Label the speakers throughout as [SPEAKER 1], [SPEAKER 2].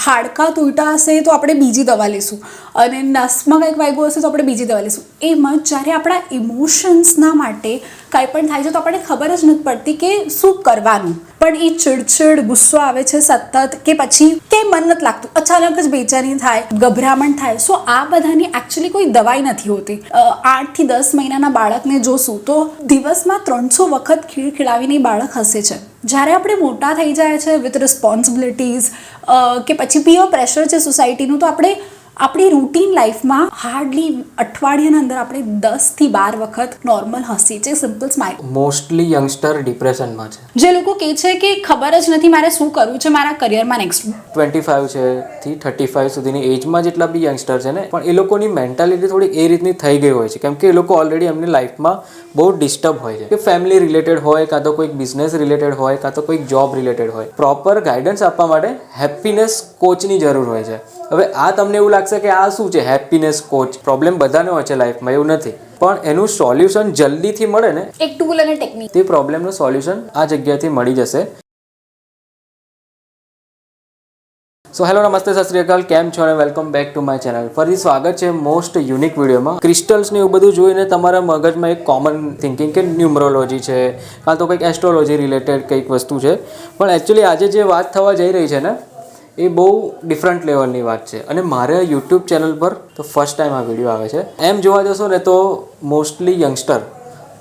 [SPEAKER 1] હાડકાં તૂટ્યા હશે તો આપણે બીજી દવા લઈશું, અને નસમાં કંઈક વાગ્યું હશે તો આપણે બીજી દવા લઈશું. એમ જ જ્યારે આપણા ઇમોશન્સના માટે કાંઈ પણ થાય છે તો આપણને ખબર જ નથી પડતી કે શું કરવાનું. પણ એ ચીડચીડ, ગુસ્સો આવે છે સતત, કે પછી કંઈ મન નથી લાગતું, અચાનક જ બેચેની થાય, ગભરામણ થાય. સો આ બધાની એકચ્યુઅલી કોઈ દવાઈ નથી હોતી. 8 થી 10 મહિનાના બાળકને જોશું તો દિવસમાં 300 વખત ખીલખીલાવીને બાળક હસે છે. જ્યારે આપણે મોટા થઈ જાય છે વિથ રિસ્પોન્સિબિલિટીઝ કે પછી પીયર પ્રેશર છે સોસાયટીનું, તો આપણે આપણી રૂટીન લાઈફમાં હાર્ડલી અઠવાડિયાના અંદર આપણે 10 થી 12 વખત નોર્મલ હસીએ છીએ, સિમ્પલ સ્માઇલ.
[SPEAKER 2] મોસ્ટલી યંગસ્ટર ડિપ્રેશનમાં છે.
[SPEAKER 1] જે લોકો કહે છે કે ખબર જ નથી મારે શું કરવું છે મારા કરિયરમાં નેક્સ્ટ.
[SPEAKER 2] 25 છે થી 35 સુધીની એજમાં જેટલા બી યંગસ્ટર છે ને, પણ એ લોકોની મેન્ટાલિટી થોડી એ રીતની થઈ ગઈ હોય છે, કેમ કે એ લોકો ઓલરેડી એમની લાઈફમાં બહુ ડિસ્ટર્બ હોય છે. કે ફેમિલી રિલેટેડ હોય, કાં તો કોઈક બિઝનેસ રિલેટેડ હોય, કાં તો કોઈક જોબ રિલેટેડ હોય. પ્રોપર ગાઈડન્સ આપવા માટે હેપીનેસ કોચની જરૂર હોય છે. હવે આ તમને એવું લાગશે કે આ શું છે હેપીનેસ કોચ? પ્રોબ્લેમ બધાને હોય છે લાઈફમાં, એવું નથી, પણ એનું સોલ્યુશન જલ્દીથી મળે ને,
[SPEAKER 1] એક ટૂલ અને ટેકનિક,
[SPEAKER 2] તે પ્રોબ્લેમનું સોલ્યુશન આ જગ્યાથી મળી જશે. સો હેલો, નમસ્તે, સત શ્રી અકાલ, કેમ છો અને welcome back to my channel. ફરી સ્વાગત છે મોસ્ટ યુનિક વિડીયોમાં. ક્રિસ્ટલ્સ ને એવું બધું જોઈને તમારા મગજમાં એક કોમન થિંકિંગ કે ન્યુમરોલોજી છે, કાં તો કંઈક એસ્ટ્રોલોજી રિલેટેડ કંઈક વસ્તુ છે. પણ એકચ્યુઅલી આજે જે વાત થવા જઈ રહી છે ને, એ બહુ ડિફરન્ટ લેવલની વાત છે. અને મારા યુટ્યુબ ચેનલ પર તો ફર્સ્ટ ટાઈમ આ વિડીયો આવે છે. એમ જોવા જશો ને તો મોસ્ટલી યંગસ્ટર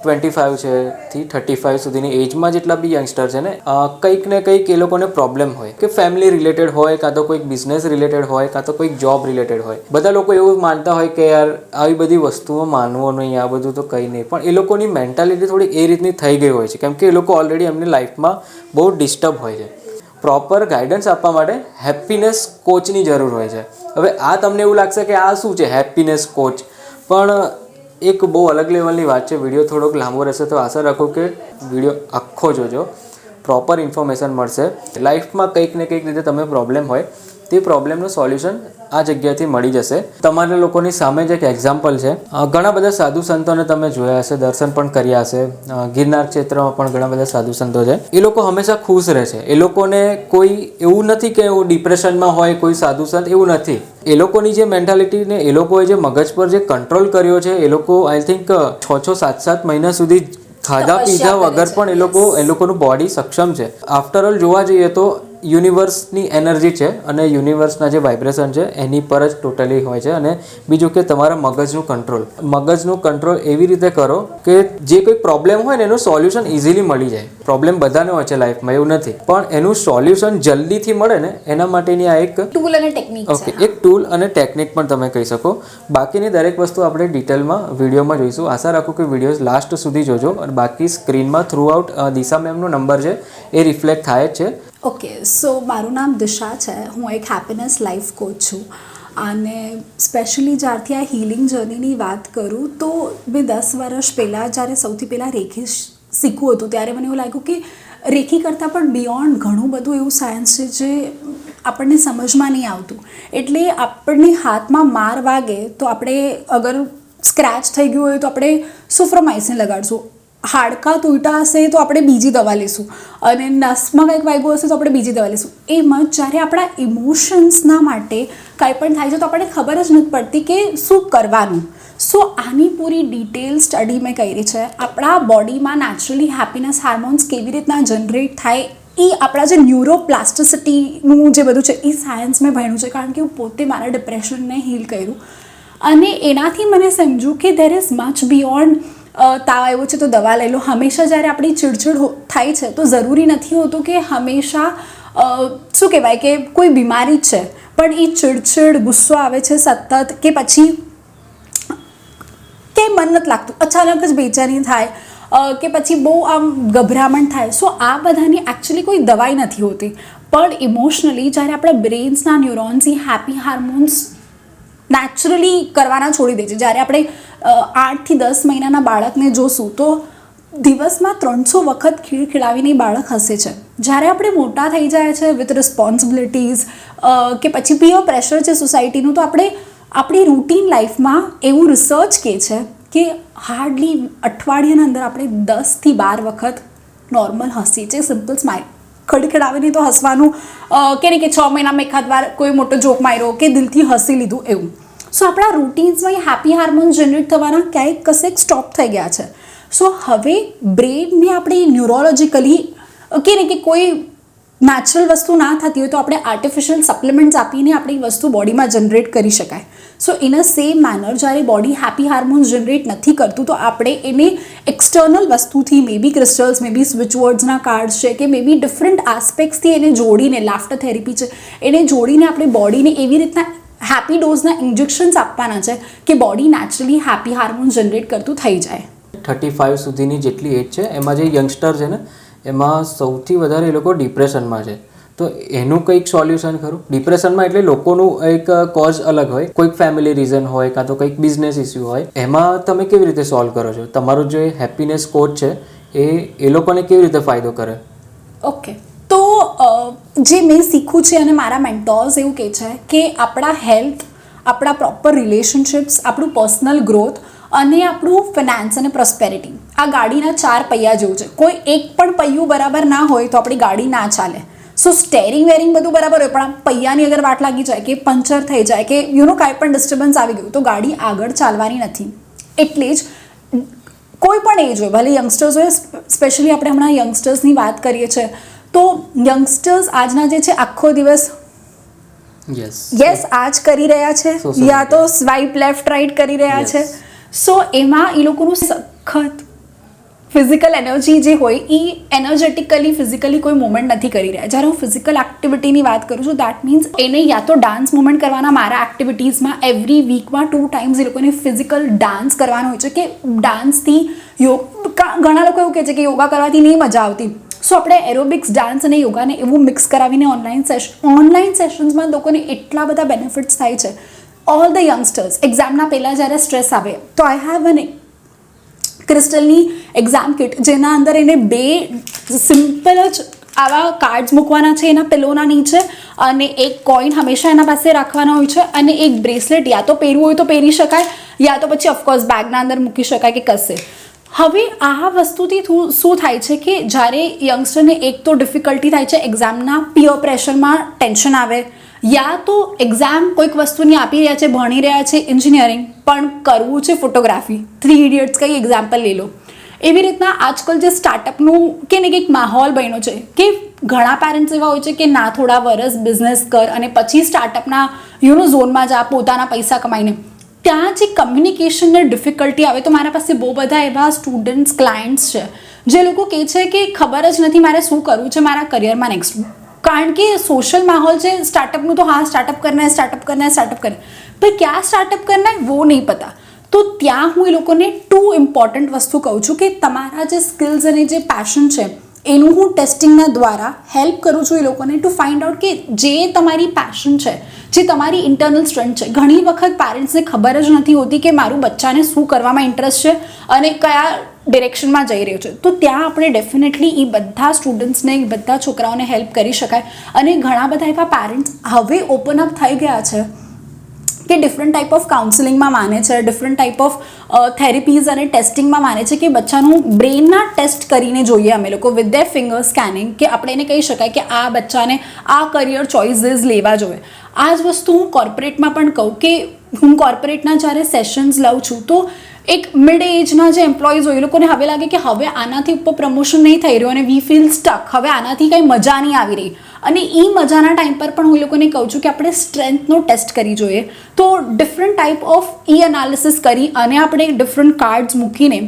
[SPEAKER 2] 25 છે થી 35 સુધીની એજમાં જેટલા બી યંગસ્ટર છે ને, કંઈક ને કંઈક એ લોકોને પ્રોબ્લેમ હોય. કે ફેમિલી રિલેટેડ હોય, કાં તો કોઈક બિઝનેસ રિલેટેડ હોય, કાં તો કોઈક જોબ રિલેટેડ હોય. બધા લોકો એવું માનતા હોય કે યાર આવી બધી વસ્તુઓ માનવો નહીં, આ બધું તો કંઈ નહીં. પણ એ લોકોની મેન્ટાલિટી થોડી એ રીતની થઈ ગઈ હોય છે, કેમ કે એ લોકો ઓલરેડી એમની લાઈફમાં બહુ ડિસ્ટર્બ હોય છે. પ્રોપર ગાઈડન્સ આપવા માટે હેપીનેસ કોચની જરૂર હોય છે. હવે આ તમને એવું લાગશે કે આ શું છે હેપીનેસ કોચ? પણ એક બહુ અલગ લેવલની વાત છે. વિડીયો થોડોક લાંબો રહેશે તો આશા રાખો કે વિડીયો આખો જોજો, પ્રોપર ઇન્ફોર્મેશન મળશે. લાઈફમાં કંઈક ને કંઈક રીતે તમે પ્રોબ્લેમ હોય, તે પ્રોબ્લેમનું સોલ્યુશન આ જગ્યાથી મળી જશે. તમારા લોકોની સામે જ એક એક્ઝામ્પલ છે. ઘણા બધા સાધુ સંતોને તમે જોયા હશે, દર્શન પણ કર્યા હશે. ગિરનાર ક્ષેત્રમાં પણ ઘણા બધા સાધુ સંતો છે. એ લોકો હંમેશા ખુશ રહે છે. એ લોકોને કોઈ એવું નથી કે એવું ડિપ્રેશનમાં હોય કોઈ સાધુ સંત, એવું નથી. એ લોકોની જે મેન્ટાલિટી ને એ લોકોએ જે મગજ પર જે કંટ્રોલ કર્યો છે, એ લોકો આઈ થિંક 6-7 મહિના સુધી ખાધા પીધા વગર પણ એ લોકોનું બોડી સક્ષમ છે. આફ્ટર ઓલ જોવા જઈએ તો યુનિવર્સની એનર્જી છે, અને યુનિવર્સના જે વાઇબ્રેશન છે એની પર જ ટોટલી હોય છે. અને બીજું કે તમારા મગજનું કંટ્રોલ એવી રીતે કરો કે જે કોઈ પ્રોબ્લેમ હોય ને એનું સોલ્યુશન ઇઝીલી મળી જાય. પ્રોબ્લેમ બધાને હોય છે લાઈફમાં, એવું નથી, પણ એનું સોલ્યુશન જલ્દીથી મળે ને, એના માટેની આ એક
[SPEAKER 1] ટૂલ અને ટેકનિક છે.
[SPEAKER 2] ઓકે, એક ટૂલ અને ટેકનિક પણ તમે કહી શકો. બાકીની દરેક વસ્તુ આપણે ડિટેલમાં વિડીયોમાં જોઈશું. આશા રાખું કે વિડીયો લાસ્ટ સુધી જોજો. અને બાકી સ્ક્રીનમાં થ્રુ આઉટ દિશા મેમનો નંબર છે, એ રિફ્લેક્ટ થાય જ છે.
[SPEAKER 1] ઓકે, સો મારું નામ દિશા છે. હું એક હેપીનેસ લાઈફ કોચ છું. અને સ્પેશિયલી જ્યારથી આ હિલિંગ જર્નીની વાત કરું તો મેં 10 વર્ષ પહેલાં જ્યારે સૌથી પહેલાં રેખી શીખવું હતું, ત્યારે મને એવું લાગ્યું કે રેખી કરતાં પણ બિયોન્ડ ઘણું બધું એવું સાયન્સ છે જે આપણને સમજમાં નહીં આવતું. એટલે આપણને હાથમાં માર વાગે તો આપણે અગર સ્ક્રેચ થઈ ગયું હોય તો આપણે સુફ્રોમાઇસિન લગાડશું. હાડકાં તૂટ્યા હશે તો આપણે બીજી દવા લઈશું, અને નસમાં કંઈક વાગ્યું હશે તો આપણે બીજી દવા લઈશું. એમ જ જ્યારે આપણા ઇમોશન્સના માટે કાંઈ પણ થાય છે તો આપણને ખબર જ નથી પડતી કે શું કરવાનું. સો આની પૂરી ડિટેલ સ્ટડી મેં કરી છે. આપણા બોડીમાં નેચરલી હેપીનેસ હાર્મોન્સ કેવી રીતના જનરેટ થાય, એ આપણા જે ન્યુરોપ્લાસ્ટિસિટીનું જે બધું છે એ સાયન્સ મેં ભણ્યું છે, કારણ કે હું પોતે મારા ડિપ્રેશનને હીલ કર્યું. અને એનાથી મને સમજ્યું કે દેર ઇઝ મચ બિયોન્ડ તાવ આવ્યો છે તો દવા લઈ લો. હંમેશા જ્યારે આપણી ચીડચીડ થાય છે તો જરૂરી નથી હોતું કે હંમેશા શું કહેવાય કે કોઈ બીમારી જ છે, પણ એ ચીડચીડ, ગુસ્સો આવે છે સતત, કે પછી કંઈ મન નથી લાગતું, અચાનક જ બેચેની થાય, કે પછી બહુ આમ ગભરામણ થાય. સો આ બધાની એકચ્યુઅલી કોઈ દવાઈ નથી હોતી. પણ ઇમોશનલી જ્યારે આપણા બ્રેન્સના ન્યુરોન્સ એ હેપી હાર્મોન્સ નેચરલી કરવાના છોડી દે છે. જ્યારે આપણે 8 થી 10 મહિનાના બાળકને જોશું તો દિવસમાં 300 વખત ખીલખીલાવીને બાળક હસે છે. જ્યારે આપણે મોટા થઈ જાય છે વિથ રિસ્પોન્સિબિલિટીઝ કે પછી પીયર પ્રેશર છે સોસાયટીનું, તો આપણે આપણી રૂટીન લાઈફમાં એવું રિસર્ચ કહે છે કે હાર્ડલી અઠવાડિયાના અંદર આપણે 10 થી 12 વખત નોર્મલ હસીએ છીએ, સિમ્પલ સ્માઇલ. ખડખડાવીને તો હસવાનું કે નહીં કે 6 મહિનામાં એકાદ વાર કોઈ મોટો જોક માર્યો કે દિલથી હસી લીધું એવું. સો આપણા રૂટીન્સમાં એ હેપી હાર્મોન્સ જનરેટ થવાના ક્યાંક કશેક સ્ટોપ થઈ ગયા છે. સો હવે બ્રેનને આપણે ન્યુરોલોજીકલી કે નહીં કે કોઈ નેચરલ વસ્તુ ના થતી હોય તો આપણે આર્ટિફિશિયલ સપ્લિમેન્ટ્સ આપીને આપણી વસ્તુ બોડીમાં જનરેટ કરી શકાય. So in a same manner જ્યારે બોડી હેપી હાર્મોન્સ જનરેટ નથી કરતું તો આપણે એને એક્સટર્નલ વસ્તુથી maybe crystals, maybe switch વર્ડ્સના કાર્ડ્સ છે કે મે બી ડિફરન્ટ આસ્પેક્ટ્સથી એને જોડીને, લાફ્ટર થેરેપી છે, એને જોડીને આપણે બોડીને એવી રીતના હેપી ડોઝના ઇન્જેક્શન્સ આપવાના છે કે body naturally happy hormones generate કરતું થઈ જાય.
[SPEAKER 2] 35 સુધીની જેટલી એજ છે એમાં જે યંગસ્ટર છે ને એમાં સૌથી વધારે એ લોકો ડિપ્રેશનમાં છે. તો એનું કંઈક સોલ્યુશન ખરું? ડિપ્રેશનમાં એટલે લોકોનું એક કોઝ અલગ હોય, કોઈક ફેમિલી રીઝન હોય કાં તો કંઈક બિઝનેસ ઇસ્યુ હોય. એમાં તમે કેવી રીતે સોલ્વ કરો છો? તમારું જે હેપીનેસ કોચ છે એ લોકોને કેવી રીતે ફાયદો કરે?
[SPEAKER 1] ઓકે, તો જે મેં શીખ્યું છે અને મારા મેન્ટોર્સ એવું કહે છે કે આપણા હેલ્થ, આપણા પ્રોપર રિલેશનશિપ્સ, આપણું પર્સનલ ગ્રોથ અને આપણું ફિનાન્સ અને પ્રોસ્પેરિટી આ ગાડીના 4 પૈયા જેવું છે. કોઈ એક પણ પૈયું બરાબર ના હોય તો આપણી ગાડી ના ચાલે. સો સ્ટેરિંગ વેરિંગ બધું બરાબર હોય પણ પૈયાની અગર વાટ લાગી જાય કે પંચર થઈ જાય કે કાંઈ પણ ડિસ્ટર્બન્સ આવી ગયું તો ગાડી આગળ ચાલવાની નથી. એટલે જ કોઈ પણ એજ હોય, ભલે યંગસ્ટર્સ હોય, સ્પેશિયલી આપણે હમણાં યંગસ્ટર્સની વાત કરીએ છીએ તો યંગસ્ટર્સ આજના જે છે આખો દિવસ યસ આ જ કરી રહ્યા છે યા તો સ્વાઇપ લેફ્ટ રાઈટ કરી રહ્યા છે. સો એમાં એ લોકોનું સખત ફિઝિકલ એનર્જી જે હોય એ એનર્જેટિકલી ફિઝિકલી કોઈ મુવમેન્ટ નથી કરી રહ્યા. જ્યારે હું ફિઝિકલ એક્ટિવિટીની વાત કરું છું દેટ મીન્સ એને યા તો ડાન્સ મુવમેન્ટ કરવાના મારા એક્ટિવિટીઝમાં એવરી વીકમાં 2 ટાઈમ્સ એ લોકોને ફિઝિકલ ડાન્સ કરવાનો હોય છે કે ડાન્સથી ઘણા લોકો એવું કહે છે કે યોગા કરવાથી નહીં મજા આવતી. સો આપણે એરોબિક્સ, ડાન્સ અને યોગાને એવું મિક્સ કરાવીને ઓનલાઈન સેશન્સમાં લોકોને એટલા બધા બેનિફિટ્સ થાય છે. ઓલ ધ યંગસ્ટર્સ એક્ઝામના પહેલાં જ્યારે સ્ટ્રેસ આવે તો આઈ હેવ એન ક્રિસ્ટલની એક્ઝામ કિટ જેના અંદર એને 2 સિમ્પલ જ આવા કાર્ડ્સ મૂકવાના છે એના પિલોના નીચે અને એક કોઈન હંમેશા એના પાસે રાખવાના હોય છે અને એક બ્રેસલેટ યા તો પહેરવું હોય તો પહેરી શકાય યા તો પછી ઓફકોર્સ બેગના અંદર મૂકી શકાય કે કશે. હવે આ વસ્તુથી શું થાય છે કે જ્યારે યંગસ્ટરને એક તો ડિફિકલ્ટી થાય છે એક્ઝામના પિયર પ્રેશરમાં ટેન્શન આવે યા તો એક્ઝામ કોઈક વસ્તુની આપી રહ્યા છે, ભણી રહ્યા છે એન્જિનિયરિંગ પણ કરવું છે ફોટોગ્રાફી. 3 ઇડિયટ્સ કંઈ એક્ઝામ્પલ લઈ લો. એવી રીતના આજકાલ જે સ્ટાર્ટઅપનું કે ને કંઈક માહોલ બન્યો છે કે ઘણા પેરેન્ટ્સ એવા હોય છે કે ના થોડા વર્ષ બિઝનેસ કર અને પછી સ્ટાર્ટઅપના ઝોનમાં જા પોતાના પૈસા કમાઈને. ત્યાં જે કમ્યુનિકેશનને ડિફિકલ્ટી આવે તો મારા પાસે બહુ બધા એવા સ્ટુડન્ટ્સ, ક્લાયન્ટ્સ છે જે લોકો કહે છે કે ખબર જ નથી મારે શું કરવું છે મારા કરિયરમાં નેક્સ્ટ. કારણ કે સોशल माहौल છે स्टार्टअप तो हाँ स्टार्टअप करना है पर क्या स्टार्टअप करना है वो नहीं पता. तो ત્યાં હું એ લોકોને 2 ઇમ્પોર્ટન્ટ વસ્તુ કહું છું કે તમારા જે સ્કિલ્સ અને જે પેશન છે એનું હું ટેસ્ટિંગના દ્વારા હેલ્પ કરું છું એ લોકોને ટુ ફાઇન્ડ આઉટ કે જે તમારી પેશન છે, જે તમારી ઇન્ટરનલ સ્ટ્રેન્થ છે. ઘણી વખત પેરેન્ટ્સને ખબર જ નથી હોતી કે મારું બચ્ચાને શું કરવામાં ઇન્ટરેસ્ટ છે અને કયા ડિરેક્શનમાં જઈ રહ્યો છે. તો ત્યાં આપણે ડેફિનેટલી એ બધા સ્ટુડન્ટ્સને, બધા છોકરાઓને હેલ્પ કરી શકાય. અને ઘણા બધા એવા પેરેન્ટ્સ હવે ઓપન અપ થઈ ગયા છે કે ડિફરન્ટ ટાઈપ ઓફ કાઉન્સેલિંગમાં માને છે, ડિફરન્ટ ટાઈપ ઓફ થેરેપીઝ અને ટેસ્ટિંગમાં માને છે કે બચ્ચાનું બ્રેનના ટેસ્ટ કરીને જોઈએ અમે લોકો વિથ ધેર ફિંગર સ્કેનિંગ કે આપણે એને કહી શકાય કે આ બચ્ચાને આ કરિયર ચોઇસીસ લેવા જોઈએ. આ જ વસ્તુ હું કોર્પોરેટમાં પણ કહું કે હું કોર્પોરેટના જ્યારે સેશન્સ લઉં છું તો એક મિડ એજના જે એમ્પ્લોઈઝ હોય એ લોકોને હવે લાગે કે હવે આનાથી ઉપર પ્રમોશન નહીં થઈ રહ્યું અને વી ફીલ સ્ટક, હવે આનાથી કંઈ મજા નહીં આવી રહી. અને એ મજાના ટાઈમ પર પણ હું એ લોકોને કહું છું કે આપણે સ્ટ્રેન્થનો ટેસ્ટ કરી જોઈએ. તો ડિફરન્ટ ટાઈપ ઓફ એનાલિસિસ કરી અને આપણે ડિફરન્ટ કાર્ડ્સ મૂકીને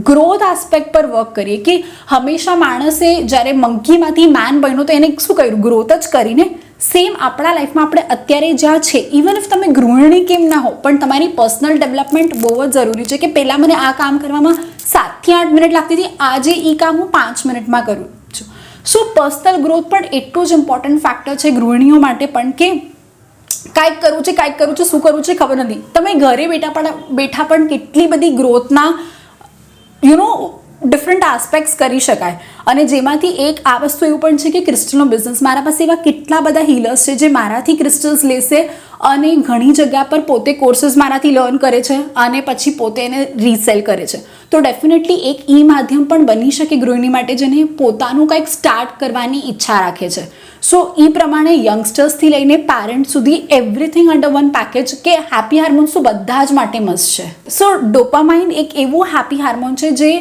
[SPEAKER 1] ગ્રોથ આસ્પેક્ટ પર વર્ક કરીએ કે હંમેશા માણસે જ્યારે મંકીમાંથી મેન બન્યો તો એને શું કર્યું, ગ્રોથ જ કરીને. સેમ આપણા લાઈફમાં આપણે અત્યારે જ્યાં છે, ઇવન ઇફ તમે ગૃહિણી કેમ ના હો પણ તમારી પર્સનલ ડેવલપમેન્ટ બહુ જ જરૂરી છે કે પહેલાં મને આ કામ કરવામાં 7 થી 8 મિનિટ લાગતી હતી, આજે એ કામ હું 5 મિનિટમાં કરું છું. સો પર્સનલ ગ્રોથ પણ એટલું જ ઇમ્પોર્ટન્ટ ફેક્ટર છે ગૃહિણીઓ માટે પણ કે કાંઈક કરવું છે, શું કરવું છે ખબર નથી. તમે ઘરે બેઠા પણ કેટલી બધી ગ્રોથના ડિફરન્ટ આસ્પેક્ટ્સ કરી શકાય. અને જેમાંથી એક આ વસ્તુ એવું પણ છે કે ક્રિસ્ટલનો બિઝનેસ. મારા પાસે એવા કેટલા બધા હીલર્સ છે જે મારાથી ક્રિસ્ટલ્સ લેશે અને ઘણી જગ્યા પર પોતે કોર્सेस મારાથી લર્ન કરે છે અને પછી પોતે એને રીસેલ કરે છે. તો ડેફિનેટલી એક માધ્યમ પણ બની શકે ગૃહિણી માટે જેને પોતાનું કંઈક સ્ટાર્ટ કરવાની ઈચ્છા રાખે છે. સો એ પ્રમાણે યંગસ્ટર્સથી લઈને પેરેન્ટ સુધી એવરીથિંગ અંડર વન પેકેજ કે હેપી હાર્મોન્સ તો બધા જ માટે મસ્ત છે. સો ડોપામાઇન એક એવું હેપી હાર્મોન છે જે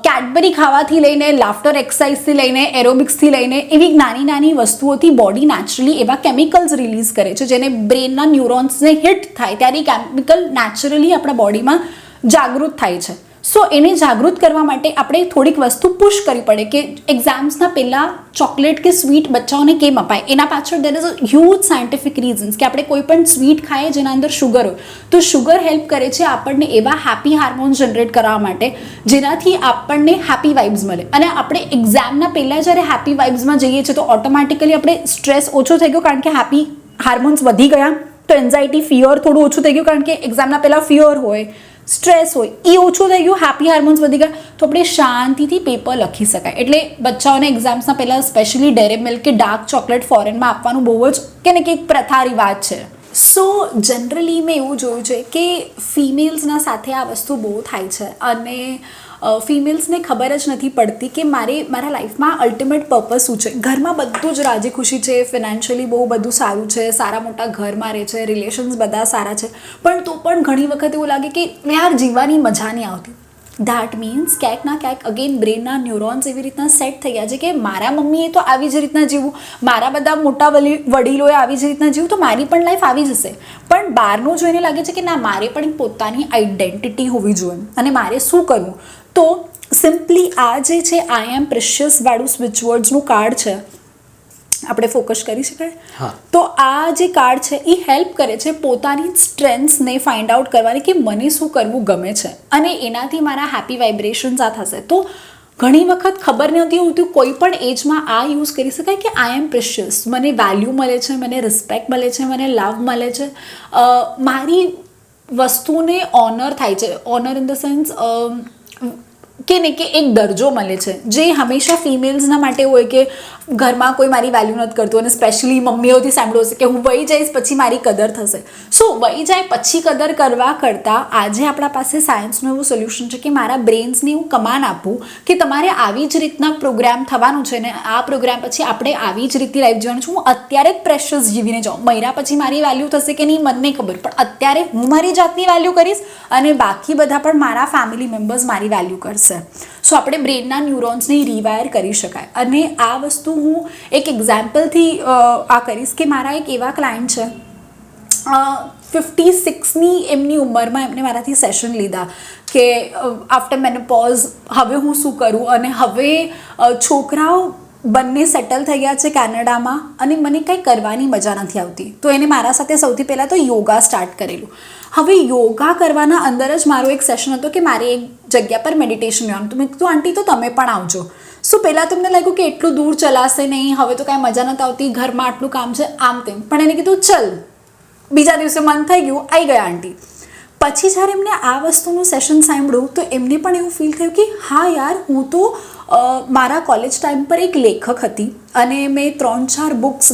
[SPEAKER 1] કેડબરી ખાવાથી લઈને લાફ્ટર એક્સરસાઇઝથી લઈને એરોબિક્સથી લઈને એવી નાની નાની વસ્તુઓથી બોડી નેચરલી એવા કેમિકલ્સ રિલીઝ કરે છે જેને બ્રેનના ન્યુરોન્સને હિટ થાય ત્યારે કેમિકલ નેચરલી આપણા બોડીમાં જાગૃત થાય છે. સો એને જાગૃત કરવા માટે આપણે થોડીક વસ્તુ પુશ કરવી પડે કે એક્ઝામ્સના પહેલાં ચોકલેટ કે સ્વીટ બચ્ચાઓને કેમ અપાય. એના પાછળ there is a huge scientific reasons કે આપણે કોઈ પણ સ્વીટ ખાઈએ જેના અંદર શુગર હોય તો શુગર હેલ્પ કરે છે આપણને એવા હેપી હાર્મોન્સ જનરેટ કરવા માટે જેનાથી આપણને હેપી વાઇબ્સ મળે. અને આપણે એક્ઝામના પહેલાં જ્યારે હેપી વાઇબ્સમાં જઈએ છીએ તો ઓટોમેટિકલી આપણે સ્ટ્રેસ ઓછો થઈ ગયો કારણ કે હેપી હાર્મોન્સ વધી ગયા. તો એન્ઝાઇટી ફિયર થોડું ઓછું થઈ ગયું કારણ કે એક્ઝામના પહેલાં ફિયર હોય સ્ટ્રેસ હોય એ ઓછું થઈ ગયું. હેપી હાર્મોન્સ વધી ગયા તો આપણે શાંતિથી પેપર લખી શકાય. એટલે બચ્ચાઓને એક્ઝામ્સના પહેલાં સ્પેશિયલી ડેરી મિલ્ક કે ડાર્ક ચોકલેટ ફોરેનમાં આપવાનું બહુ જ કે ને કે એક પ્રથા રિવાજ છે. સો જનરલી મેં એવું જોયું છે કે ફિમેલ્સના સાથે આ વસ્તુ બહુ થાય છે અને ફિમેલ્સને ખબર જ નથી પડતી કે મારા લાઈફમાં અલ્ટિમેટ પર્પઝ શું છે. ઘરમાં બધું જ રાજી ખુશી છે, ફિનાન્શિયલી બહુ બધું સારું છે, સારા મોટા ઘરમાં રહે છે, રિલેશન્સ બધા સારા છે, પણ તો પણ ઘણી વખત એવું લાગે કે યાર જીવવાની મજા નહીં આવતી. ધેટ મીન્સ ક્યાંક ના ક્યાંક અગેન બ્રેનના ન્યુરોન્સ એવી રીતના સેટ થઈ ગયા છે કે મારા મમ્મીએ તો આવી જ રીતના જીવવું, મારા બધા મોટા વડીલોએ આવી જ રીતના જીવવું, તો મારી પણ લાઈફ આવી જશે. પણ બહારનું જોઈને લાગે છે કે ના, મારે પણ પોતાની આઈડેન્ટિટી હોવી જોઈએ અને મારે શું કરવું. તો સિમ્પલી આ જે છે આઈ એમ પ્રેશિયસ વાળું સ્વિચ વર્ડ્સનું કાર્ડ છે, આપણે ફોકસ કરી શકાય. તો આ જે કાર્ડ છે એ હેલ્પ કરે છે પોતાની સ્ટ્રેન્થ્સને ફાઇન્ડ આઉટ કરવાની કે મને શું કરવું ગમે છે અને એનાથી મારા હેપી વાઇબ્રેશન્સ આ થશે. તો ઘણી વખત ખબર નથી હોતી કોઈ પણ એજમાં આ યુઝ કરી શકાય કે આઈ એમ પ્રેશિયસ, મને વેલ્યુ મળે છે, મને રિસ્પેક્ટ મળે છે, મને લવ મળે છે, મારી વસ્તુને ઓનર થાય છે. ઓનર ઇન ધ સેન્સ કે ને કે એક દરજ્જો મળે છે જે હંમેશા ફિમેલ્સના માટે હોય કે ઘરમાં કોઈ મારી વેલ્યુ નથી કરતું અને સ્પેશિયલી મમ્મીઓથી સાંભળ્યું હશે કે હું વહી જઈશ પછી મારી કદર થશે. સો વહી જાય પછી કદર કરવા કરતાં આજે આપણા પાસે સાયન્સનું એવું સોલ્યુશન છે કે મારા બ્રેન્સને હું કમાન આપું કે તમારે આવી જ રીતના પ્રોગ્રામ થવાનું છે ને આ પ્રોગ્રામ પછી આપણે આવી જ રીતે લાઈફ જીવવાનું છે. હું અત્યારે જ પ્રેશિયસ જીવીને જાઉં, મહિના પછી મારી વેલ્યુ થશે કે નહીં મને નહીં ખબર, પણ અત્યારે હું મારી જાતની વેલ્યુ કરીશ અને બાકી બધા પણ મારા ફેમિલી મેમ્બર્સ મારી વેલ્યુ કરશે. સો આપણે બ્રેનના ન્યુરોન્સને રિવાયર કરી શકાય. અને આ વસ્તુ હું એક એક્ઝામ્પલથી આ કરીશ કે મારા એક એવા ક્લાયન્ટ છે 56ની એમની ઉંમરમાં એમને મારાથી સેશન લીધા કે આફ્ટર મેનોપોઝ હવે હું શું કરું, અને હવે છોકરાઓ બંને સેટલ થઈ ગયા છે કેનેડામાં અને મને કંઈ કરવાની મજા નથી આવતી. તો એને મારા સાથે સૌથી પહેલાં તો યોગા સ્ટાર્ટ કરેલું. હવે યોગા કરવાના અંદર જ મારો એક સેશન હતો કે મારે એક જગ્યા પર મેડિટેશન લેવાનું. તો મેં કીધું આંટી તો તમે પણ આવજો. સો પહેલાં તો એમને લાગ્યું કે એટલું દૂર ચલાશે નહીં, હવે તો કાંઈ મજા નથી આવતી, ઘરમાં આટલું કામ છે આમ તેમ, પણ એને કીધું ચલ. બીજા દિવસે મન થઈ ગયું, આવી ગયા આંટી. પછી જ્યારે એમને આ વસ્તુનું સેશન સાંભળ્યું તો એમને પણ એવું ફીલ થયું કે હા યાર, હું તો મારા કોલેજ ટાઈમ પર એક લેખક હતી અને મેં 3-4 બુક્સ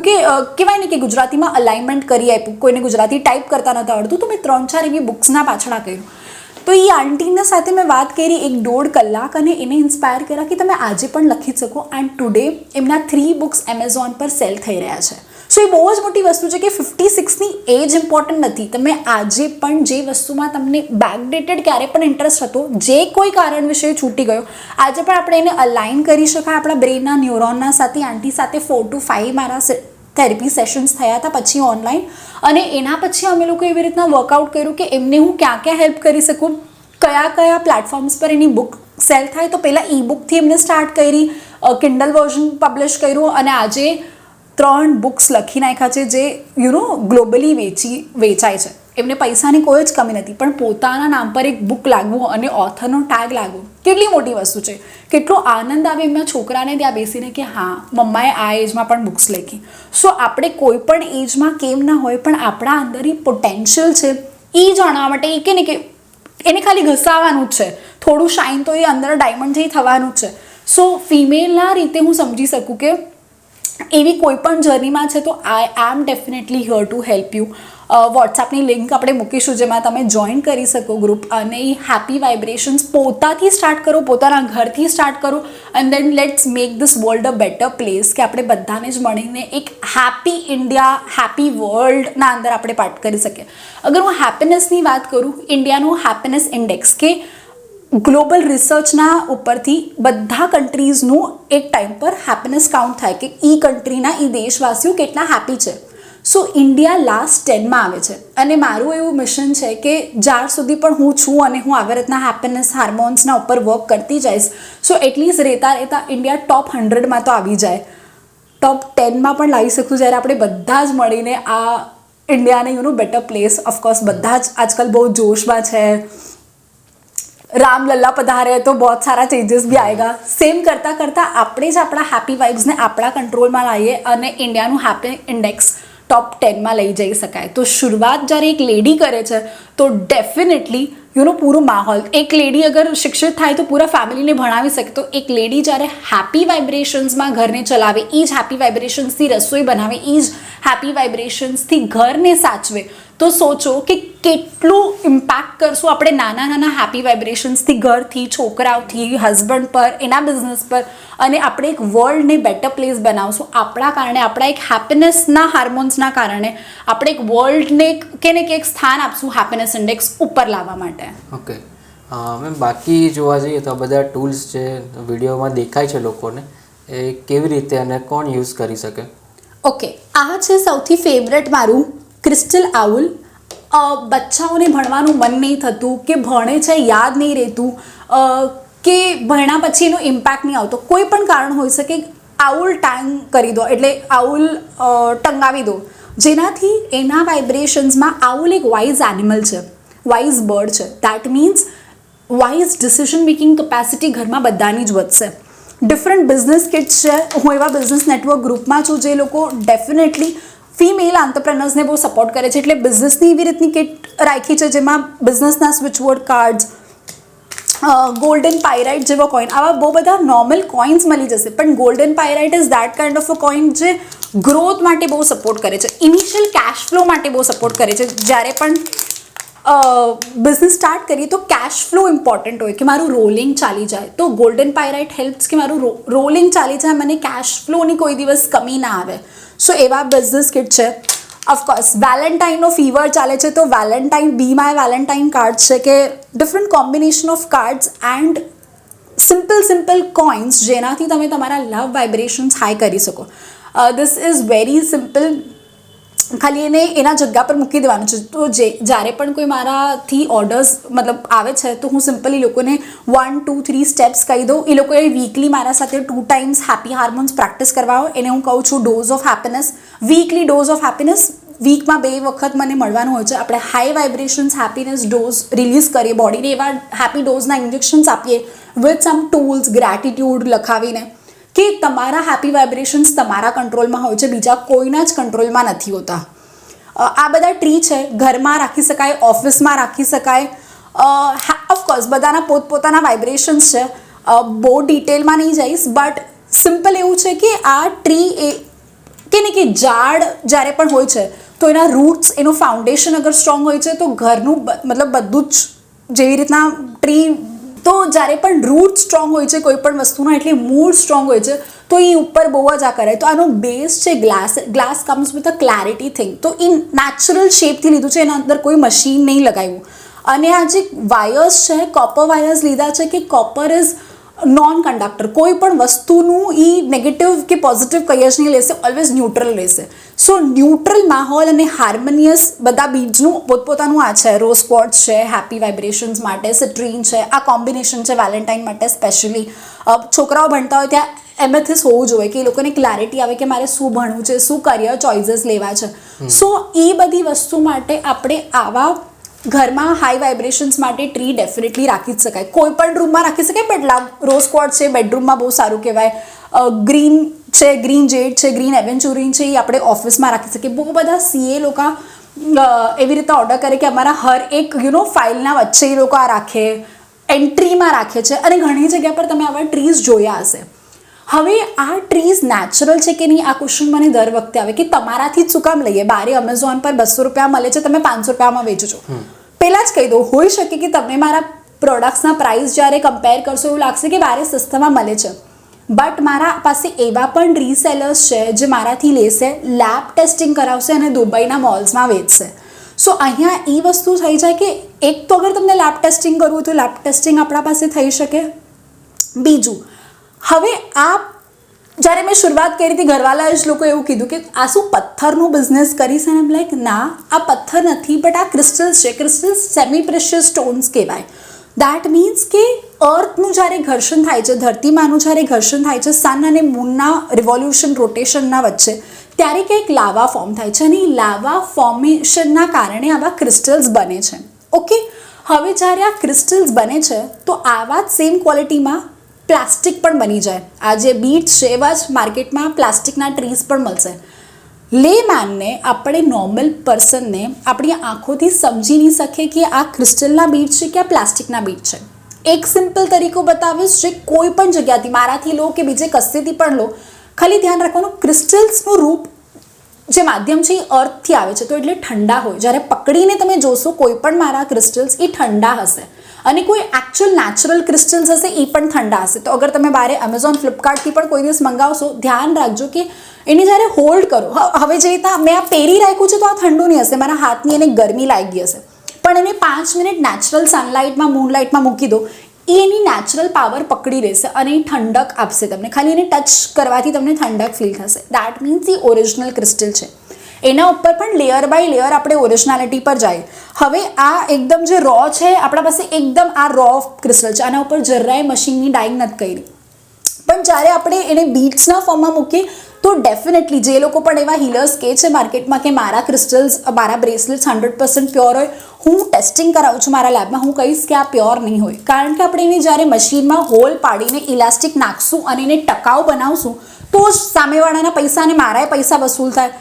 [SPEAKER 1] કે કહેવાય ને કે ગુજરાતીમાં અલાઇનમેન્ટ કરી આપ્યું. કોઈને ગુજરાતી ટાઈપ કરતા નહોતું આવડતું તો મેં 3-4 એવી બુક્સના પાછળ કર્યું. તો એ આંટીના સાથે મેં વાત કરી 1-1.5 કલાક અને એને ઇન્સ્પાયર કર્યા કે તમે આજે પણ લખી શકો. એન્ડ ટુડે એમના 3 બુક્સ એમેઝોન પર સેલ થઈ રહ્યા છે. સો એ બહુ જ મોટી વસ્તુ છે કે 56ની એજ ઇમ્પોર્ટન્ટ નથી. તમે આજે પણ જે વસ્તુમાં તમને બેકડેટેડ ક્યારે પણ ઇન્ટરેસ્ટ હતો, જે કોઈ કારણ વિશે છૂટી ગયો, આજે પણ આપણે એને અલાઇન કરી શકાય આપણા બ્રેનના ન્યુરોનના સાથે. આંટી સાથે 4 to 5 મારા થેરેપી સેશન્સ થયા હતા પછી ઓનલાઈન, અને એના પછી અમે લોકો એવી રીતના વર્કઆઉટ કર્યું કે એમને હું ક્યાં ક્યાં હેલ્પ કરી શકું, કયા કયા પ્લેટફોર્મ્સ પર એની બુક સેલ થાય. તો પહેલાં ઈ બુકથી એમને સ્ટાર્ટ કરી, કિન્ડલ વર્ઝન પબ્લિશ કર્યું અને આજે 3 બુક્સ લખી નાખ્યા છે જે ગ્લોબલી વેચાય છે. એમને પૈસાની કોઈ જ કમી નથી, પણ પોતાના નામ પર એક બુક લાગવું અને ઓથરનો ટેગ લાગવો કેટલી મોટી વસ્તુ છે. કેટલો આનંદ આવે એમના છોકરાને ત્યાં બેસીને કે હા મમ્માએ આ એજમાં પણ બુક્સ લખી. સો આપણે કોઈ પણ એજમાં કેમ ના હોય પણ આપણા અંદર એ પોટેન્શિયલ છે એ જાણવા માટે એ કે ને કે એને ખાલી ઘસાવાનું જ છે, થોડું શાઇન તો એ અંદર ડાયમંડથી થવાનું જ છે. સો ફિમેલના રીતે હું સમજી શકું કે એવી કોઈ પણ જર્નીમાં છે તો I am definitely here to help you. વોટ્સએપની લિંક આપણે મૂકીશું જેમાં તમે જોઈન કરી શકો ગ્રુપ, અને એ હેપી વાઇબ્રેશન્સ પોતાથી સ્ટાર્ટ કરો, પોતાના ઘરથી સ્ટાર્ટ કરો, and then let's make this world a better place, કે આપણે બધાને જ મળીને એક હેપી ઇન્ડિયા, હેપી વર્લ્ડના અંદર આપણે પાર્ટ કરી શકીએ. અગર હું હેપીનેસની વાત કરું, ઇન્ડિયાનો હેપીનેસ ઇન્ડેક્સ કે ગ્લોબલ રિસર્ચના ઉપરથી બધા કન્ટ્રીઝનું એક ટાઈમ પર હેપીનેસ કાઉન્ટ થાય કે એ કન્ટ્રીના એ દેશવાસીઓ કેટલા હેપી છે. સો ઇન્ડિયા લાસ્ટ 10માં આવે છે, અને મારું એવું મિશન છે કે જ્યાર સુધી પણ હું છું અને હું આવી રીતના હેપીનેસ હાર્મોન્સના ઉપર વર્ક કરતી જઈશ, સો એટલીસ્ટ રહેતા ઇન્ડિયા ટોપ 100માં તો આવી જાય, ટોપ 10માં પણ લાવી શકું, જ્યારે આપણે બધા જ મળીને આ ઇન્ડિયાને બેટર પ્લેસ. ઓફકોર્સ બધા જ આજકાલ બહુ જોશમાં છે, રામલલ્લા પધારે તો બહુ સારા ચેન્જીસ બી આएगा. સેમ કરતાં કરતાં આપણે જ આપણા હેપી વાઇબ્સને આપણા કંટ્રોલમાં લાવીએ અને ઇન્ડિયાનું હેપી ઇન્ડેક્સ ટોપ 10માં લઈ જઈ શકાય. તો શરૂઆત જ્યારે એક લેડી કરે છે તો ડેફિનેટલી પૂરું માહોલ, એક લેડી અગર શિક્ષિત થાય તો પૂરા ફેમિલીને ભણાવી શકે. તો એક લેડી જ્યારે હેપી વાઇબ્રેશન્સમાં ઘરને ચલાવે, એ જ હેપી વાઇબ્રેશન્સથી રસોઈ બનાવે, એ જ હેપી વાઇબ્રેશન્સથી ઘરને સાચવે, તો સોચો કે કેટલું ઇમ્પેક્ટ કરશું આપણે નાના નાના હેપી વાઇબ્રેશન્સથી, ઘરથી, છોકરાઓથી, હસબન્ડ પર, એના બિઝનેસ પર, અને આપણે એક વર્લ્ડને બેટર પ્લેસ બનાવશું આપણા કારણે, આપણા એક હેપીનેસના હાર્મોન્સના કારણે આપણે એક વર્લ્ડને કે એક સ્થાન આપશું હેપીનેસ ઇન્ડેક્સ ઉપર લાવવા માટે.
[SPEAKER 2] ઓકે મેમ, બાકી જોવા જઈએ તો આ બધા ટૂલ્સ જે વિડીયોમાં દેખાય છે લોકોને, એ કેવી રીતે અને કોણ યુઝ કરી શકે?
[SPEAKER 1] ઓકે, આ છે સૌથી ફેવરેટ મારું ક્રિસ્ટલ આઉલ. બચ્ચાઓને ભણવાનું મન નહીં થતું, કે ભણે છે યાદ નહીં રહેતું, કે ભણ્યા પછી એનો ઇમ્પેક્ટ નહીં આવતો, કોઈ પણ કારણ હોઈ શકે, આઉલ ટાંગ કરી દો, એટલે આઉલ ટંગાવી દો, જેનાથી એના વાઇબ્રેશન્સમાં, આઉલ એક વાઇઝ એનિમલ છે, વાઇઝ બર્ડ છે, that means wise decision making capacity ઘરમાં બધાની જ વધશે. ડિફરન્ટ બિઝનેસ કિટ્સ છે, હું એવા બિઝનેસ નેટવર્ક ગ્રુપમાં છું જે લોકો ડેફિનેટલી ફિમેલ આંતરપ્રેનર્સને બહુ સપોર્ટ કરે છે, એટલે બિઝનેસની એવી રીતની કિટ રાખી છે જેમાં બિઝનેસના સ્વિચવોર્ડ કાર્ડ્સ, ગોલ્ડન પાયરાઇટ જેવા કોઈન, આવા બહુ બધા નોર્મલ કોઇન્સ મળી જશે. પણ golden pyrite is that kind of a coin જે ગ્રોથ માટે બહુ સપોર્ટ કરે છે, ઇનિશિયલ કેશ ફ્લો માટે બહુ સપોર્ટ કરે છે. જ્યારે પણ બિઝનેસ સ્ટાર્ટ કરીએ તો કેશ ફ્લો ઇમ્પોર્ટન્ટ હોય, કે મારું રોલિંગ ચાલી જાય, તો ગોલ્ડન પાયરાઇટ હેલ્પ્સ કે મારું રોલિંગ ચાલી જાય, મને કેશ ફ્લોની કોઈ દિવસ કમી ના આવે. સો એવા બિઝનેસ કિટ છે. ઓફકોર્સ વેલેન્ટાઇનનો ફીવર ચાલે છે, તો Valentine, B my Valentine cards છે, કે different combination of cards and simple coins, જેનાથી તમે તમારા લવ વાઇબ્રેશન્સ હાઈ કરી શકો. ધીસ ઇઝ વેરી સિમ્પલ, ખાલી એને એના જગ્યા પર મૂકી દેવાનું છે. તો જ્યારે પણ કોઈ મારાથી ઓર્ડર્સ મતલબ આવે છે, તો હું સિમ્પલી લોકોને 1, 2, 3 સ્ટેપ્સ કહી દઉં. એ લોકોએ વીકલી મારા સાથે 2 ટાઈમ્સ હેપી હાર્મોન્સ પ્રેક્ટિસ કરવા, એને હું કહું છું dose of happiness, weekly dose of happiness. વીકમાં 2 વખત મને મળવાનું હોય છે. આપણે high vibrations happiness dose release કરીએ, બોડીને એવા હેપી ડોઝના ઇન્જેક્શન્સ આપીએ વિથ સમ ટૂલ્સ, ગ્રેટિટ્યૂડ લખાવીને, કે તમારા હેપી વાઇબ્રેશન્સ તમારા કંટ્રોલમાં હોય છે, બીજા કોઈના જ કંટ્રોલમાં નથી હોતા. આ બધા ટ્રી છે, ઘરમાં રાખી શકાય, ઓફિસમાં રાખી શકાય. ઓફકોર્સ બધાના પોતપોતાના વાઇબ્રેશન્સ છે, બહુ ડિટેલમાં નહીં જઈશ, બટ સિમ્પલ એવું છે કે આ ટ્રી કે ઝાડ જ્યારે પણ હોય છે તો એના રૂટ્સ, એનું ફાઉન્ડેશન અગર સ્ટ્રોંગ હોય છે તો ઘરનું મતલબ બધું જ, જેવી રીતના ટ્રી, તો જ્યારે પણ રૂટ સ્ટ્રોંગ હોય છે કોઈ પણ વસ્તુના, એટલે મૂળ સ્ટ્રોંગ હોય છે, તો એ ઉપર બહુ જ આ કરે. તો આનો બેઝ છે glass. Glass comes with a clarity thing, તો એ નેચરલ શેપથી લીધું છે, એના અંદર કોઈ મશીન નહીં લગાવ્યું. અને આ જે વાયર્સ છે, કોપર વાયર્સ લીધા છે, કે કોપર ઇઝ નોન કંડક્ટર, કોઈ પણ વસ્તુનું એ નેગેટિવ કે પોઝિટિવ કંઈ જ નહીં લેશે, ઓલવેઝ ન્યુટ્રલ રહેશે. સો ન્યુટ્રલ માહોલ અને હાર્મોનિયસ બધા બીજનું પોતપોતાનું આ છે. રોઝ ક્વાર્ટ્ઝ છે હેપી વાઇબ્રેશન્સ માટે, સિટ્રીન છે, આ કોમ્બિનેશન છે વેલેન્ટાઇન માટે સ્પેશિયલી. છોકરાઓ ભણતા હોય ત્યાં એમેથિસ હોવું જોઈએ, કે એ લોકોને ક્લેરિટી આવે કે મારે શું ભણવું છે, શું કરિયર ચોઇસીસ લેવા છે. સો એ બધી વસ્તુ માટે આપણે આવા ઘરમાં હાઈ વાઇબ્રેશન્સ માટે ટ્રી ડેફિનેટલી રાખી જ શકાય. કોઈ પણ રૂમમાં રાખી શકાય, બટ રોઝ ક્વાર્ટ્ઝ છે બેડરૂમમાં બહુ સારું કહેવાય. ગ્રીન છે, ગ્રીન જેડ છે, ગ્રીન એવેન્ચુરીન છે, એ આપણે ઓફિસમાં રાખી શકીએ. બહુ બધા સીએ લોકો એવી રીતે ઓર્ડર કરે કે અમારા હર એક ફાઇલના વચ્ચે એ લોકો આ રાખે, એન્ટ્રીમાં રાખે છે. અને ઘણી જગ્યા પર તમે આવા ટ્રીઝ જોયા હશે. હવે આ ટ્રીઝ નેચરલ છે કે નહીં, આ ક્વેશ્ચન મને દર વખતે આવે કે તમારાથી જ શું કામ લઈએ? બારે અમેઝોન પર 200 રૂપિયા મળે છે, તમે 500 રૂપિયામાં વેચો છો. પહેલાં જ કહી દો, હોઈ શકે કે તમે મારા પ્રોડક્ટ્સના પ્રાઇસ જ્યારે કમ્પેર કરશો એવું લાગશે કે બારે સસ્તામાં મળે છે. બટ મારા પાસે એવા પણ રીસેલર્સ છે જે મારાથી લેશે, લેબ ટેસ્ટિંગ કરાવશે અને દુબઈના મોલ્સમાં વેચશે. સો અહીંયા એ વસ્તુ થઈ જાય કે એક તો અગર તમને લેબ ટેસ્ટિંગ કરવું તો લેબ ટેસ્ટિંગ આપણા પાસે થઈ શકે. બીજું, હવે આ જ્યારે મેં શરૂઆત કરી હતી ઘરવાળાએ જ લોકો એવું કીધું કે આ શું પથ્થરનું બિઝનેસ કરીશ? અને લાઈક ના, આ પથ્થર નથી, બટ આ ક્રિસ્ટલ્સ છે. ક્રિસ્ટલ્સ સેમી પ્રેશિયસ સ્ટોન્સ કહેવાય. દેટ મીન્સ કે અર્થનું જ્યારે ઘર્ષણ થાય છે, ધરતીમાંનું જ્યારે ઘર્ષણ થાય છે સન અને મૂનના રિવોલ્યુશન રોટેશનના વચ્ચે, ત્યારે કંઈક લાવા ફોર્મ થાય છે અને એ લાવા ફોર્મેશનના કારણે આવા ક્રિસ્ટલ્સ બને છે. ઓકે, હવે જ્યારે આ ક્રિસ્ટલ્સ બને છે તો આવા જ સેમ ક્વોલિટીમાં પ્લાસ્ટિક પણ બની જાય. આ જે બીટ્સ છે એવા જ માર્કેટમાં પ્લાસ્ટિકના ટ્રીઝ પણ મળશે. લેમેનને, આપણે નોર્મલ પર્સનને આપણી આંખોથી સમજી નહીં શકે કે આ ક્રિસ્ટલના બીટ છે કે આ પ્લાસ્ટિકના બીટ છે. એક સિમ્પલ તરીકો બતાવીશ, જે કોઈ પણ જગ્યાથી મારાથી લો કે બીજે કશેથી પણ લો, ખાલી ધ્યાન રાખવાનું ક્રિસ્ટલ્સનું રૂપ જે માધ્યમ છે એ અર્થથી આવે છે, તો એટલે ઠંડા હોય. જ્યારે પકડીને તમે જોશો કોઈ પણ મારા ક્રિસ્ટલ્સ એ ઠંડા હશે અને કોઈ એકચ્યુઅલ નેચરલ ક્રિસ્ટલ્સ હશે એ પણ ઠંડા હશે. તો અગર તમે બારે એમેઝોન ફ્લિપકાર્ટથી પણ કોઈ દિવસ મંગાવશો, ધ્યાન રાખજો કે એને જ્યારે હોલ્ડ કરો, હવે જે રીતના મેં આ પહેરી રાખ્યું છે તો આ ઠંડુ નહીં હશે, મારા હાથની એને ગરમી લાગી હશે, પણ એને 5 મિનિટ નેચરલ સનલાઇટમાં, મૂનલાઇટમાં મૂકી દો, એ એની નેચરલ પાવર પકડી રહેશે અને એ ઠંડક આપશે તમને. ખાલી એને ટચ કરવાથી તમને ઠંડક ફીલ થશે. That means A original crystal છે. એના ઉપર પણ લેયર બાય લેયર આપણે ઓરિજિનાલિટી પર જાય. હવે આ એકદમ જે રો છે આપણા પાસે, એકદમ આ રો ક્રિસ્ટલ છે, આના ઉપર જરાય મશીનની ડાઇંગ નથી કરી. પણ જ્યારે આપણે એને બીટ્સના ફોર્મમાં મૂકીએ તો ડેફિનેટલી જે લોકો પણ એવા હીલર્સ કહે છે માર્કેટમાં કે મારા ક્રિસ્ટલ્સ, મારા બ્રેસલેટ્સ 100% પ્યોર હોય, હું ટેસ્ટિંગ કરાવું છું મારા લેબમાં, હું કહીશ કે આ પ્યોર નહીં હોય. કારણ કે આપણે એને જ્યારે મશીનમાં હોલ પાડીને ઇલાસ્ટિક નાખશું અને એને ટકાઉ બનાવશું તો જ સામેવાળાના પૈસા અને મારાય પૈસા વસૂલ થાય.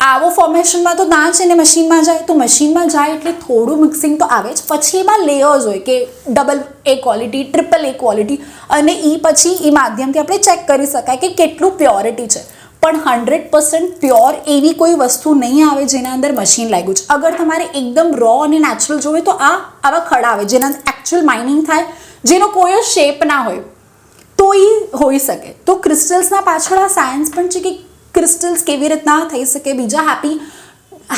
[SPEAKER 1] આવો ફોર્મેશનમાં તો ના છે ને મશીનમાં જાય, તો મશીનમાં જાય એટલે થોડું મિક્સિંગ તો આવે જ. પછી એમાં લેયર્સ હોય કે ડબલ એ ક્વોલિટી, ટ્રિપલ એ ક્વોલિટી, અને એ પછી એ માધ્યમથી આપણે ચેક કરી શકાય કે કેટલું પ્યોરિટી છે. પણ 100% પ્યોર એવી કોઈ વસ્તુ નહીં આવે જેના અંદર મશીન લાગ્યું છે. અગર તમારે એકદમ રો અને નેચરલ જોઈએ તો આવા ખડા આવે જેના એકચ્યુઅલ માઇનિંગ થાય, જેનો કોઈ શેપ ના હોય, તો એ હોઈ શકે. તો ક્રિસ્ટલ્સના પાછળ આ સાયન્સ પણ છે કે ક્રિસ્ટલ્સ કેવી રીતના થઈ શકે. બીજા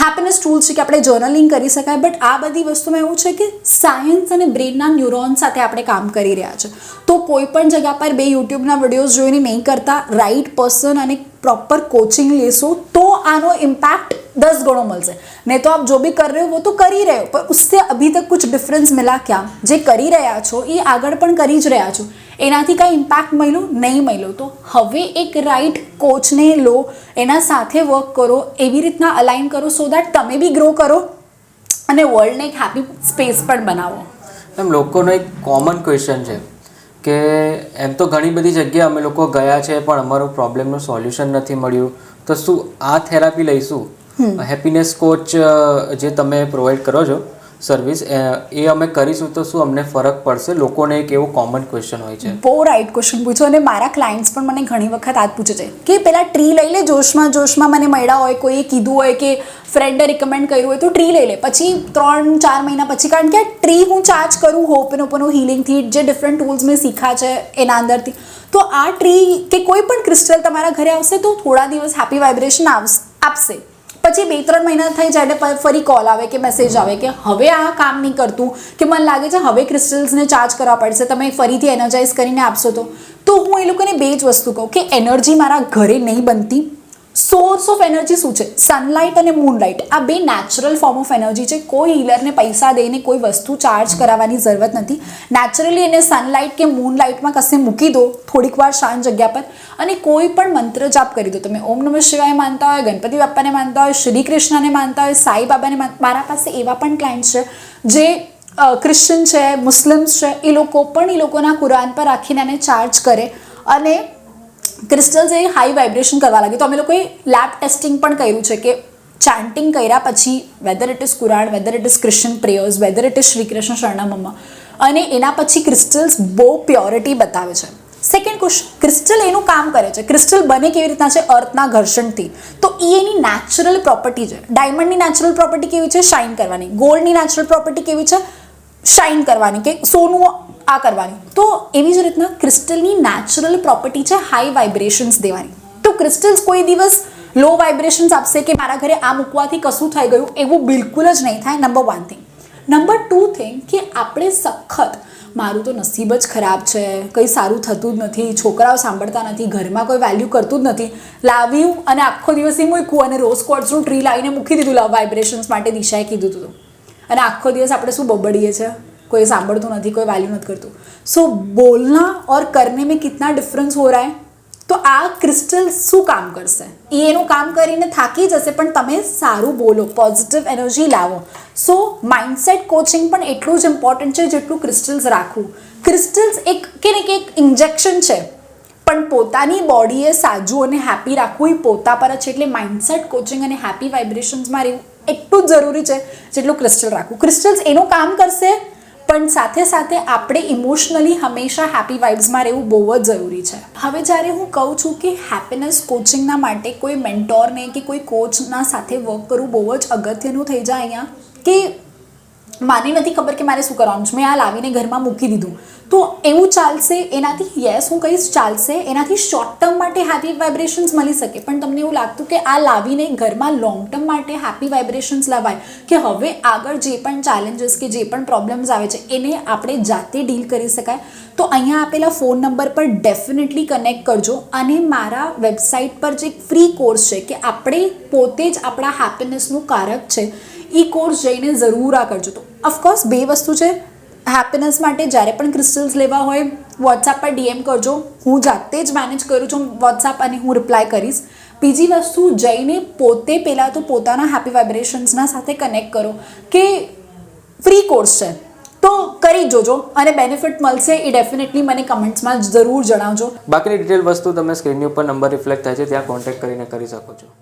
[SPEAKER 1] હેપીનેસ ટૂલ્સ છે કે આપણે જર્નલિંગ કરી શકાય. બટ આ બધી વસ્તુમાં એવું છે કે સાયન્સ અને બ્રેનના ન્યુરોન સાથે આપણે કામ કરી રહ્યા છે. તો કોઈ પણ જગ્યા પર 2 યુટ્યુબના વિડીયોઝ જોઈને નહીં કરતા, રાઇટ પર્સન અને प्रॉपर कोचिंग लेसो तो आनो इम्पैक्ट 10 गुणों मिल जाए. नहीं तो आप जो भी कर रहे हो वो तो कर ही रहे हो, पर उससे अभी तक कुछ डिफरेंस मिला क्या? जे કરી રહ્યા છો એ આગળ પણ કરી જ રહ્યા છો, એનાથી કાંઈ ઇમ્પેક્ટ મળ્યું નહીં મળ્યું. તો હવે એક રાઇટ કોચને લો, એના સાથે વર્ક કરો, એવી રીતના અલાઇન કરો સો દેટ તમે બી ગ્રો કરો અને વર્લ્ડને એક હેપી સ્પેસ પણ બનાવો.
[SPEAKER 2] એમ લોકોનો એક કોમન ક્વેશ્ચન છે કે એમ તો ઘણી બધી જગ્યાએ અમે લોકો ગયા છે પણ અમારો પ્રોબ્લેમનું સોલ્યુશન નથી મળ્યું, તો શું આ થેરાપી લઈશું, હેપીનેસ કોચ જે તમે પ્રોવાઈડ કરો છો સર્વિસ, એ અમે કરીશું તો શું અમને ફરક પડશે? લોકોને એક એવો કોમન ક્વેશ્ચન હોય છે.
[SPEAKER 1] બહુ રાઇટ ક્વેશ્ચન પૂછો. અને મારા ક્લાયન્ટ્સ પણ મને ઘણી વખત આ પૂછે છે કે પેલા ટ્રી લઈ લે, જોશમાં મને મળ્યા હોય, કોઈએ કીધું હોય કે ફ્રેન્ડે રિકમેન્ડ કર્યું હોય તો ટ્રી લઈ લે. પછી 3-4 મહિના પછી, કારણ કે આ ટ્રી હું ચાર્જ કરું હોપનોપનો હીલિંગથી, જે ડિફરન્ટ ટૂલ્સ મેં શીખ્યા છે એના અંદરથી, તો આ ટ્રી કે કોઈ પણ ક્રિસ્ટલ તમારા ઘરે આવશે તો થોડા દિવસ હેપી વાઇબ્રેશન આપશે. પછી 2-3 મહિના થઈ જાય એટલે ફરી કોલ આવે કે મેસેજ આવે કે હવે આ કામ નહીં કરતું, કે મને લાગે છે હવે ક્રિસ્ટલ્સને ચાર્જ કરવા પડશે, તમે ફરીથી એનર્જાઇઝ કરીને આપશો તો હું એ લોકોને 2 જ વસ્તુ કહું કે એનર્જી મારા ઘરે નહીં બનતી. સોર્સ ઓફ એનર્જી શું છે? સનલાઇટ અને મૂનલાઇટ. આ 2 નેચરલ ફોર્મ ઓફ એનર્જી છે. કોઈ હીલરને પૈસા દઈને કોઈ વસ્તુ ચાર્જ કરાવવાની જરૂરત નથી. નેચરલી એને સનલાઇટ કે મૂનલાઇટમાં કશે મૂકી દો થોડીક વાર શાંત જગ્યા પર, અને કોઈ પણ મંત્ર જાપ કરી દો. તમે ઓમ નમઃ શિવાય માનતા હોય, ગણપતિ બાપ્પાને માનતા હોય, શ્રી કૃષ્ણને માનતા હોય, સાઈ બાબાને મારા પાસે એવા પણ ક્લાયન્ટ્સ છે જે ક્રિશ્ચન છે, મુસ્લિમ્સ છે, એ લોકો પણ એ લોકોના કુરાન પર રાખીને એને ચાર્જ કરે અને ક્રિસ્ટલ્સ એ હાઈ વાઇબ્રેશન કરવા લાગે. તો અમે લોકોએ લેબ ટેસ્ટિંગ પણ કર્યું છે કે ચાન્ટિંગ કર્યા પછી whether it is Quran, whether it is Christian prayers, whether it is Shri Krishna શરણામમાં, અને એના પછી ક્રિસ્ટલ્સ બહુ પ્યોરિટી બતાવે છે. સેકન્ડ ક્વેશ્ચન, ક્રિસ્ટલ એનું કામ કરે છે. ક્રિસ્ટલ બને કેવી રીતના છે? અર્થના ઘર્ષણથી. તો એ એની નેચરલ પ્રોપર્ટી છે. ડાયમંડની નેચરલ પ્રોપર્ટી કેવી છે? શાઇન કરવાની. ગોલ્ડની નેચરલ પ્રોપર્ટી કેવી છે? શાઇન કરવાની, કે સોનું આ કરવાની. તો એવી જ રીતના ક્રિસ્ટલની નેચરલ પ્રોપર્ટી છે હાઈ વાઇબ્રેશન્સ દેવાની. તો ક્રિસ્ટલ્સ કોઈ દિવસ લો વાઇબ્રેશન્સ આપશે કે મારા ઘરે આ મૂકવાથી કશું થઈ ગયું, એવું બિલકુલ જ નહીં થાય. Number 1 thing. નંબર 2 થિંગ કે આપણે સખત મારું તો નસીબ જ ખરાબ છે, કંઈ સારું થતું જ નથી, છોકરાઓ સાંભળતા નથી, ઘરમાં કોઈ વેલ્યુ કરતું જ નથી, લાવ્યું અને આખો દિવસ એ મૂક્યું અને રોઝ ક્વાર્ટ્સનું ટ્રી લાવીને મૂકી દીધું લવ વાઇબ્રેશન્સ માટે, દિશાએ કીધું હતું, અને આખો દિવસ આપણે શું બબડીએ છીએ, કોઈ સાંભળતું નથી, કોઈ વેલ્યુ નથી કરતું. સો બોલના ઓર કરને મેં કિતના ડિફરન્સ હો રહા હૈ. તો આ ક્રિસ્ટલ શું કામ કરશે? એ એનું કામ કરીને થાકી જશે, પણ તમે સારું બોલો, પોઝિટિવ એનર્જી લાવો. સો માઇન્ડસેટ કોચિંગ પણ એટલું જ ઇમ્પોર્ટન્ટ છે જેટલું ક્રિસ્ટલ્સ રાખવું. ક્રિસ્ટલ્સ એક એક ઇન્જેક્શન છે, પણ પોતાની બોડીએ સાજું અને હેપી રાખવું એ પોતા પર જ છે. એટલે માઇન્ડસેટ કોચિંગ અને હેપી વાઇબ્રેશન્સમાં રહેવું એટલું જ જરૂરી છે જેટલું ક્રિસ્ટલ રાખવું. ક્રિસ્ટલ્સ એનું કામ કરશે, પણ સાથે સાથે આપણે ઇમોશનલી હંમેશા હેપી વાઇબ્સમાં રહેવું બહુ જ જરૂરી છે. હવે જ્યારે હું કહું છું કે હેપીનેસ કોચિંગના માટે કોઈ મેન્ટોરને કે કોઈ કોચના સાથે વર્ક કરવું બહુ જ અગત્યનું થઈ જાય અહીંયા, કે માને નથી ખબર કે મારે શું કરવાનું છે, મેં આ લાવીને ઘરમાં મૂકી દીધું, તો એવું ચાલશે એનાથી? યસ, હું કહીશ ચાલશે. એનાથી શોર્ટ ટર્મ માટે હેપી વાઇબ્રેશન્સ મળી શકે, પણ તમને એવું લાગતું કે આ લાવીને ઘરમાં લોંગ ટર્મ માટે હેપી વાઇબ્રેશન્સ લાવાય, કે હવે આગળ જે પણ ચેલેન્જીસ કે જે પણ પ્રોબ્લેમ્સ આવે છે એને આપણે જાતે ડીલ કરી શકાય, તો અહીંયા આપેલા ફોન નંબર પર ડેફિનેટલી કનેક્ટ કરજો. અને મારા વેબસાઇટ પર જે ફ્રી કોર્સ છે કે આપણે પોતે જ આપણા હેપીનેસનું કારક છે, એ કોર્સ જઈને જરૂર આ કરજો. તો ઓફકોર્સ 2 વસ્તુ છે હેપીનેસ માટે. જ્યારે પણ ક્રિસ્ટલ્સ લેવા હોય વોટ્સએપ પર DM કરજો, હું જાતે જ મેનેજ કરું છું વોટ્સએપ, અને હું રિપ્લાય કરીશ. બીજી વસ્તુ, જઈને પોતે પહેલાં તો પોતાના હેપી વાઇબ્રેશન્સના સાથે કનેક્ટ કરો, કે ફ્રી કોર્સ છે તો કરી જોજો, અને બેનિફિટ મળશે એ ડેફિનેટલી મને કમેન્ટ્સમાં જરૂર જણાવજો.
[SPEAKER 2] બાકીની ડિટેલ વસ્તુ તમે સ્ક્રીનની ઉપર નંબર રિફ્લેક્ટ થાય છે ત્યાં કોન્ટેક્ટ કરીને કરી શકો છો.